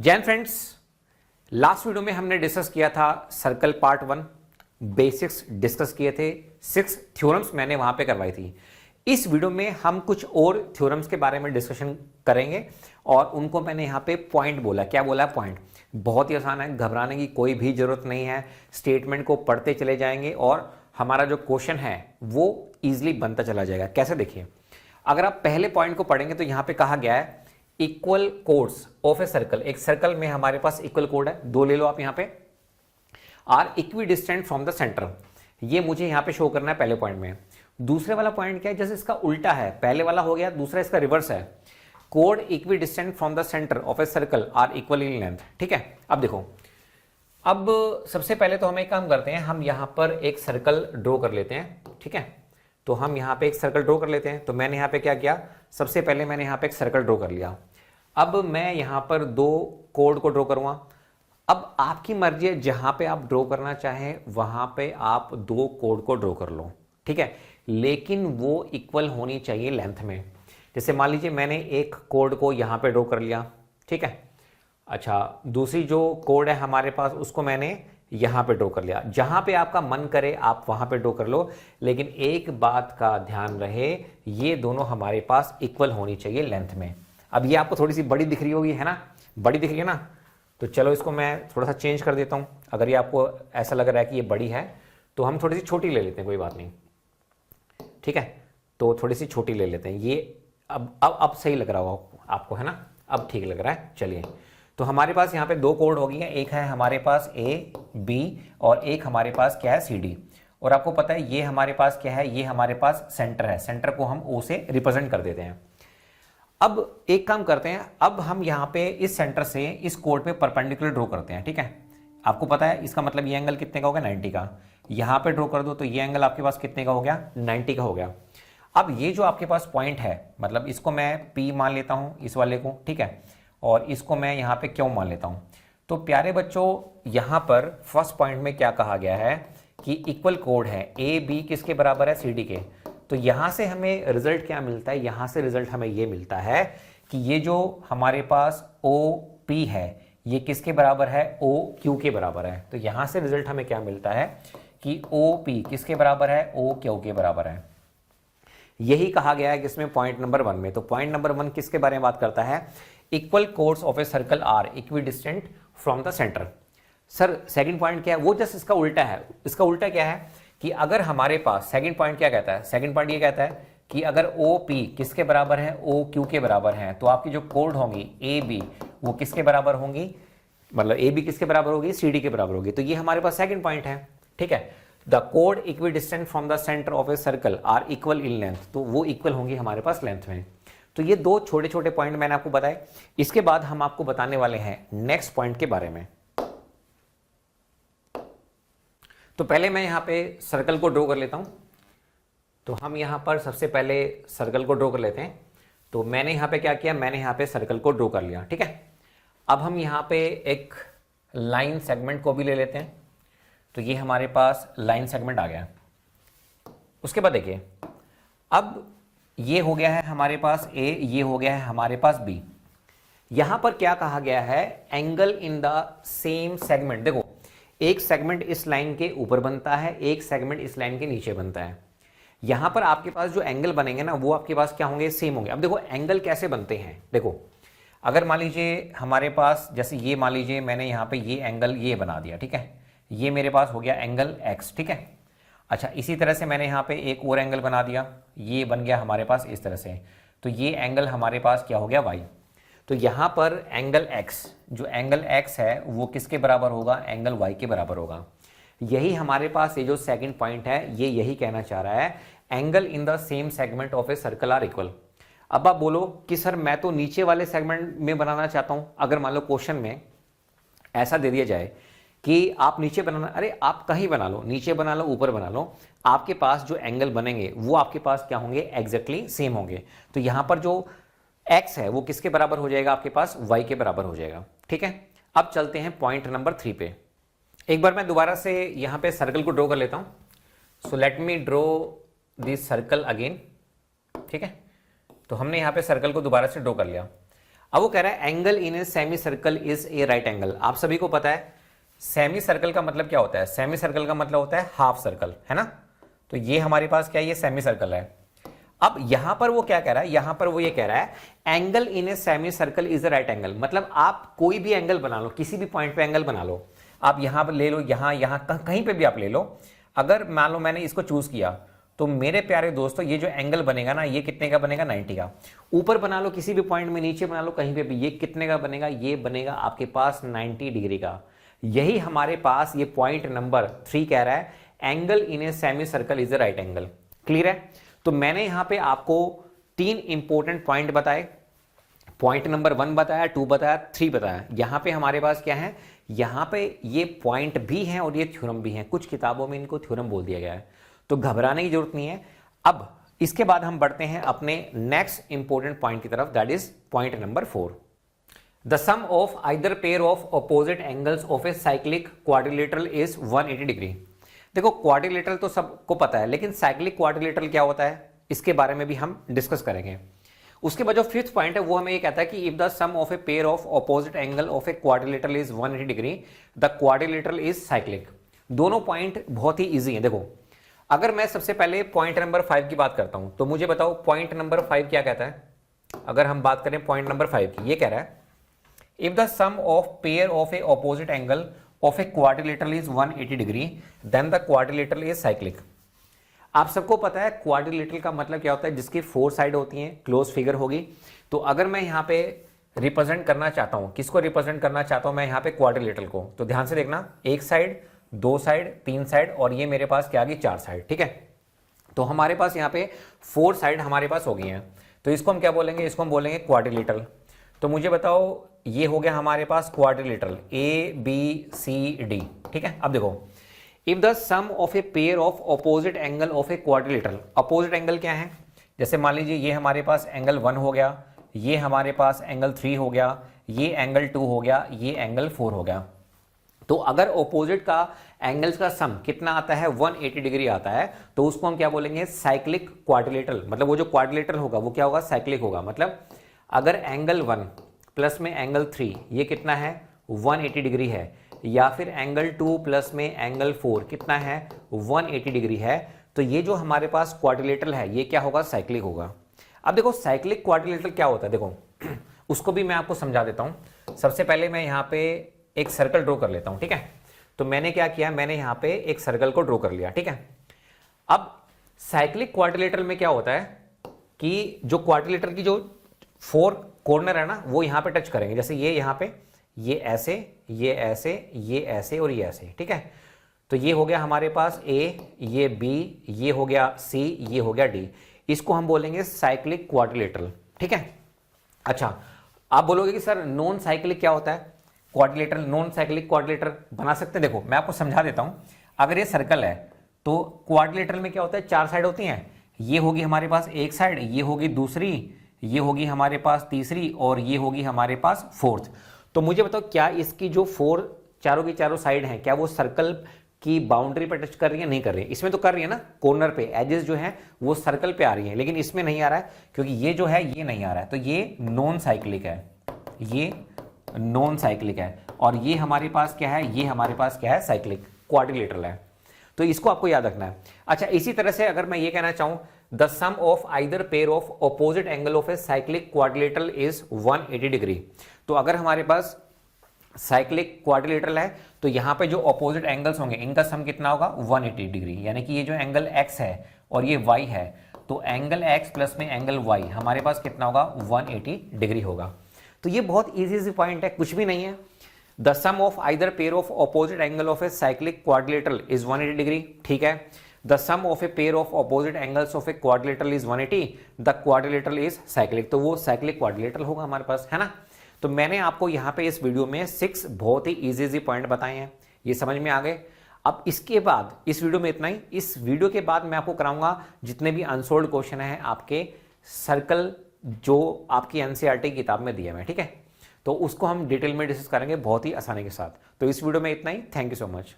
Jain friends, last video में हमने discuss किया था सर्कल पार्ट 1, बेसिक्स डिस्कस किए थे, 6 थ्योरम्स मैंने वहां पे करवाई थी। इस वीडियो में हम कुछ और थ्योरम्स के बारे में डिस्कशन करेंगे और उनको मैंने यहाँ पे पॉइंट बोला। क्या बोला? पॉइंट। बहुत ही आसान है, घबराने की कोई भी जरूरत नहीं है। स्टेटमेंट को पढ़ते चले जाएंगे और हमारा जो क्वेश्चन है वो इजिली बनता चला जाएगा। कैसे? देखिए, अगर आप पहले पॉइंट को पढ़ेंगे तो यहाँ पे कहा गया है equal chords of a circle. एक सर्कल में हमारे पास इक्वल कोड है, दो ले लो आप यहाँ पे, are equidistant from the centre. ये मुझे यहाँ पे शो करना है पहले पॉइंट में। दूसरे वाला पॉइंट क्या है? जैसे इसका उल्टा है, पहले वाला हो गया, दूसरा इसका रिवर्स है। कोड equidistant from the centre of a circle are equal in length. ठीक है, अब देखो, अब सबसे पहले तो हम एक काम करते हैं, हम यहां पर एक सर्कल ड्रॉ कर लेते हैं। ठीक है, तो हम यहां पे एक सर्कल ड्रॉ कर लेते हैं। तो मैंने यहां पे क्या किया? सबसे पहले मैंने यहां पे एक सर्कल ड्रॉ कर लिया। अब मैं यहां पर दो कोड को ड्रॉ करूंगा। अब आपकी मर्जी है, जहां पे आप ड्रॉ करना चाहें वहां पे आप दो कोड को ड्रॉ कर लो। ठीक है, लेकिन वो इक्वल होनी चाहिए लेंथ में। जैसे मान लीजिए मैंने एक कोड को यहां पे ड्रॉ कर लिया। ठीक है, अच्छा, दूसरी जो कोड है हमारे पास उसको मैंने यहां पे ड्रॉ कर लिया। जहां पे आपका मन करे आप वहां पे ड्रॉ कर लो, लेकिन एक बात का ध्यान रहे, ये दोनों हमारे पास इक्वल होनी चाहिए लेंथ में। अब ये आपको थोड़ी सी बड़ी दिख रही होगी, है ना? बड़ी दिख रही है ना? तो चलो इसको मैं थोड़ा सा चेंज कर देता हूं। अगर ये आपको ऐसा लग रहा है कि ये बड़ी है तो हम थोड़ी सी छोटी ले लेते हैं, कोई बात नहीं। ठीक है, तो थोड़ी सी छोटी ले लेते हैं। ये अब सही लग रहा होगा आपको, है ना? अब ठीक लग रहा है। चलिए, तो हमारे पास यहाँ पे दो कोड हो गई हैं। एक है हमारे पास ए बी और एक हमारे पास क्या है? C D. और आपको पता है ये हमारे पास क्या है? ये हमारे पास सेंटर है। सेंटर को हम ओ से रिप्रेजेंट कर देते हैं। अब एक काम करते हैं, अब हम यहाँ पे इस सेंटर से इस कोड पे परपेंडिकुलर ड्रॉ करते हैं। ठीक है, आपको पता है इसका मतलब ये एंगल कितने का हो गया? 90 का। यहाँ पे ड्रॉ कर दो तो ये एंगल आपके पास कितने का हो गया? 90 का हो गया। अब ये जो आपके पास पॉइंट है, मतलब इसको मैं P मान लेता हूं, इस वाले को। ठीक है, और इसको मैं यहां पे Q मान लेता हूं। तो प्यारे बच्चों, यहां पर फर्स्ट पॉइंट में क्या कहा गया है कि इक्वल कोड है। ए बी किसके बराबर है? सी डी के। तो यहां से हमें रिजल्ट क्या मिलता है? यहां से रिजल्ट हमें यह मिलता है कि ये जो हमारे पास ओ पी है ये किसके बराबर है? ओ क्यू के बराबर है। तो यहां से रिजल्ट हमें क्या मिलता है कि ओ पी किसके बराबर है? ओ क्यू के बराबर है। यही कहा गया है किसमें? पॉइंट नंबर 1 में। तो पॉइंट नंबर 1 किसके बारे में बात करता है? Equal chords of a circle are equidistant from the centre. Sir second point क्या है? वो जस्ट इसका उल्टा है। इसका उल्टा क्या है कि अगर हमारे पास सेकंड पॉइंट क्या कहता है? सेकंड पॉइंट ये कहता है कि अगर ओ पी किसके बराबर है? ओ क्यू के बराबर है, तो आपकी जो कोड होंगी ए बी वो किसके बराबर होंगी? मतलब ए बी किसके बराबर होगी? सी डी के बराबर होगी। तो ये हमारे पास सेकंड पॉइंट है। ठीक है, द कोड equidistant from the centre of a circle are equal in length. तो वो इक्वल होंगी हमारे पास लेंथ में। तो ये दो छोटे छोटे पॉइंट मैंने आपको बताए। इसके बाद हम आपको बताने वाले हैं नेक्स्ट पॉइंट के बारे में। तो पहले मैं यहां पे सर्कल को ड्रॉ कर लेता हूं। तो हम यहां पर सबसे पहले सर्कल को ड्रॉ कर लेते हैं। तो मैंने यहां पे क्या किया? मैंने यहां पे सर्कल को ड्रॉ कर लिया। ठीक है, अब हम यहां पे एक लाइन सेगमेंट को भी ले लेते हैं। तो ये हमारे पास लाइन सेगमेंट आ गया। उसके बाद देखिए, अब ये हो गया है हमारे पास ए, ये हो गया है हमारे पास बी। यहां पर क्या कहा गया है? Angle in the same segment. देखो, एक सेगमेंट इस लाइन के ऊपर बनता है, एक सेगमेंट इस लाइन के नीचे बनता है। यहां पर आपके पास जो एंगल बनेंगे ना वो आपके पास क्या होंगे? सेम होंगे। अब देखो एंगल कैसे बनते हैं। देखो, अगर मान लीजिए हमारे पास, जैसे ये मान लीजिए मैंने यहां पे ये एंगल ये बना दिया। ठीक है, ये मेरे पास हो गया एंगल एक्स। ठीक है, अच्छा, इसी तरह से मैंने यहाँ पे एक और एंगल बना दिया, ये बन गया हमारे पास इस तरह से। तो ये एंगल हमारे पास क्या हो गया? वाई। तो यहाँ पर एंगल एक्स, जो एंगल एक्स है वो किसके बराबर होगा? एंगल वाई के बराबर होगा। यही हमारे पास ये जो सेकंड पॉइंट है ये यही कहना चाह रहा है, angle in the same segment of a circle are equal. अब आप बोलो कि सर मैं तो नीचे वाले सेगमेंट में बनाना चाहता हूं। अगर मान लो क्वेश्चन में ऐसा दे दिया जाए कि आप नीचे बनाना, अरे आप कहीं बना लो, नीचे बना लो, ऊपर बना लो, आपके पास जो एंगल बनेंगे वो आपके पास क्या होंगे? एग्जैक्टली सेम होंगे। तो यहां पर जो x है वो किसके बराबर हो जाएगा? आपके पास y के बराबर हो जाएगा। ठीक है, अब चलते हैं पॉइंट नंबर 3 पे। एक बार मैं दोबारा से यहां पे सर्कल को ड्रॉ कर लेता हूं। So let me draw this circle again. ठीक है, तो हमने यहां पे सर्कल को दोबारा से ड्रॉ कर लिया। अब वो कह रहा है angle in a semi circle is a right angle. आप सभी को पता है सेमी सर्कल का मतलब क्या होता है, सेमी सर्कल का मतलब होता है हाफ सर्कल, है ना। तो ये हमारे पास क्या है, ये सेमी सर्कल है। अब यहां पर वो क्या कह रहा है, यहां पर वो ये कह रहा है angle in a semi circle is a right angle. मतलब आप कोई भी एंगल बना लो, किसी भी पॉइंट पे एंगल बना लो, आप यहां पर ले लो, यहां कहीं पे भी आप ले लो। अगर मान लो मैंने इसको चूज किया तो मेरे प्यारे दोस्तों ये जो एंगल बनेगा ना, ये कितने का बनेगा, 90 का। ऊपर बना लो किसी भी पॉइंट में, नीचे बना लो कहीं पे भी, ये कितने का बनेगा, ये बनेगा आपके पास 90 डिग्री का। यही हमारे पास ये पॉइंट नंबर 3 कह रहा है angle in a semi circle is a right angle. Clear है। तो मैंने यहां पे आपको 3 इंपॉर्टेंट पॉइंट बताए। पॉइंट नंबर 1 बताया, 2 बताया, 3 बताया। यहां पे हमारे पास क्या है, यहां पे ये पॉइंट भी हैं और ये थ्योरम भी हैं। कुछ किताबों में इनको थ्योरम बोल दिया गया है, तो घबराने की जरूरत नहीं है। अब इसके बाद हम बढ़ते हैं अपने नेक्स्ट इंपॉर्टेंट पॉइंट की तरफ, that is point number 4। The sum of either pair of opposite angles of a cyclic quadrilateral is 180 degree. देखो क्वाड्रिलेटरल तो सबको पता है, लेकिन साइक्लिक क्वाड्रिलेटरल क्या होता है इसके बारे में भी हम डिस्कस करेंगे। उसके बाद जो 5th पॉइंट है वो हमें ये कहता है कि if the sum of a pair of opposite angle of a quadrilateral is 180 degree the quadrilateral is cyclic. दोनों पॉइंट बहुत ही इजी हैं। देखो अगर मैं सबसे पहले पॉइंट नंबर 5 की बात करता हूं तो मुझे बताओ पॉइंट नंबर 5 क्या कहता है। अगर हम बात करें पॉइंट नंबर 5 की, ये कह रहा है if the sum of pair of a opposite angle of a quadrilateral is 180 degree then the quadrilateral is cyclic. आप सबको पता है क्वाड्रिलेटरल का मतलब क्या होता है, जिसकी 4 साइड होती हैं, क्लोज फिगर होगी। तो अगर मैं यहां पे रिप्रेजेंट करना चाहता हूं, किसको रिप्रेजेंट करना चाहता हूं मैं यहां पे क्वाड्रिलेटरल को, तो ध्यान से देखना, 1 साइड, 2 साइड, 3 साइड और ये मेरे पास क्या आ गई 4 साइड। ठीक है, तो हमारे पास यहाँ पे 4 साइड हमारे पास हो गई हैं। तो इसको हम क्या बोलेंगे, इसको हम बोलेंगे क्वाड्रिलेटरल। तो मुझे बताओ ये हो गया हमारे पास क्वाड्रिलेटरल ABCD। ठीक है, अब देखो if the sum of a pair of opposite angle of a quadrilateral. Opposite angle क्या है, जैसे मान लीजिए ये हमारे पास एंगल 1 हो गया, ये हमारे पास एंगल 3 हो गया, ये एंगल 2 हो गया, ये एंगल 4 हो गया। तो अगर ऑपोजिट का एंगल्स का सम कितना आता है 180 डिग्री आता है, तो उसको हम क्या बोलेंगे साइक्लिक क्वाड्रिलेटरल। मतलब वो जो क्वाड्रिलेटरल होगा वो क्या होगा, साइक्लिक होगा। मतलब अगर एंगल 1 प्लस में एंगल 3 ये कितना है 180 डिग्री है, या फिर एंगल 2 प्लस में एंगल 4 कितना है 180 डिग्री है, तो ये जो हमारे पास क्वाड्रिलेटरल है ये क्या होगा, साइक्लिक होगा। अब देखो साइक्लिक क्वाड्रिलेटरल क्या होता है, देखो उसको भी मैं आपको समझा देता हूं। सबसे पहले मैं यहाँ पे एक सर्कल ड्रॉ कर लेता हूं। ठीक है, तो मैंने क्या किया, मैंने यहाँ पे एक सर्कल को ड्रॉ कर लिया। ठीक है, अब साइक्लिक क्वाड्रिलेटरल में क्या होता है कि जो क्वाड्रिलेटरल की जो 4 कॉर्नर है ना वो यहाँ पे टच करेंगे। जैसे ये यहाँ पे, ये ऐसे, ये ऐसे, ये ऐसे और ये ऐसे। ठीक है, तो ये हो गया हमारे पास A, ये B, ये हो गया C, ये हो गया D। इसको हम बोलेंगे साइक्लिक क्वाड्रिलेटरल। ठीक है, अच्छा आप बोलोगे कि सर नॉन साइक्लिक क्या होता है, क्वाड्रिलेटरल नॉन साइक्लिक क्वाड्रिलेटरल बना सकते हैं। देखो मैं आपको समझा देता हूं। अगर ये सर्कल है तो क्वाड्रिलेटरल में क्या होता है, 4 साइड होती हैं। ये होगी हमारे पास एक साइड, ये होगी दूसरी, ये होगी हमारे पास तीसरी और ये होगी हमारे पास 4th। तो मुझे बताओ क्या इसकी जो 4 चारों की चारों साइड हैं क्या वो सर्कल की बाउंड्री पर टच कर रही है, नहीं कर रही है। इसमें तो कर रही है ना, कॉर्नर पे एजेस जो है वो सर्कल पे आ रही है, लेकिन इसमें नहीं आ रहा है क्योंकि ये जो है ये नहीं आ रहा है। तो ये नॉन साइक्लिक है, ये नॉन साइक्लिक है। और ये हमारे पास क्या है, ये हमारे पास क्या है, साइक्लिक क्वाड्रिलेटरल है। तो इसको आपको याद रखना है। अच्छा इसी तरह से अगर मैं ये कहना चाहूं the sum of either pair of opposite angle of a cyclic quadrilateral is 180 degree. तो अगर हमारे पास साइक्लिक क्वाड्रिलेटरल है तो यहां पे जो ऑपोजिट एंगल्स होंगे इनका सम कितना होगा 180 डिग्री। यानी कि ये जो एंगल x है और ये y है, तो एंगल x प्लस में एंगल y हमारे पास कितना होगा 180 डिग्री होगा। तो ये बहुत इजी पॉइंट है, कुछ भी नहीं है। The sum of either pair of opposite angle of a cyclic quadrilateral is 180 degree. ठीक है, the sum of a pair of opposite angles of a quadrilateral is 180, the quadrilateral is cyclic. तो वो cyclic quadrilateral होगा हमारे पास, है ना। तो मैंने आपको यहाँ पे इस वीडियो में 6 बहुत ही इजी पॉइंट बताए हैं, ये समझ में आ गए। अब इसके बाद इस वीडियो में इतना ही। इस वीडियो के बाद मैं आपको कराऊंगा जितने भी अनसोल्ड क्वेश्चन हैं आपके सर्कल जो आपकी एनसीईआरटी किताब में दिए हैं। ठीक है, तो उसको हम डिटेल में डिस्कस करेंगे बहुत ही आसानी के साथ। तो इस वीडियो में इतना ही। Thank you so much.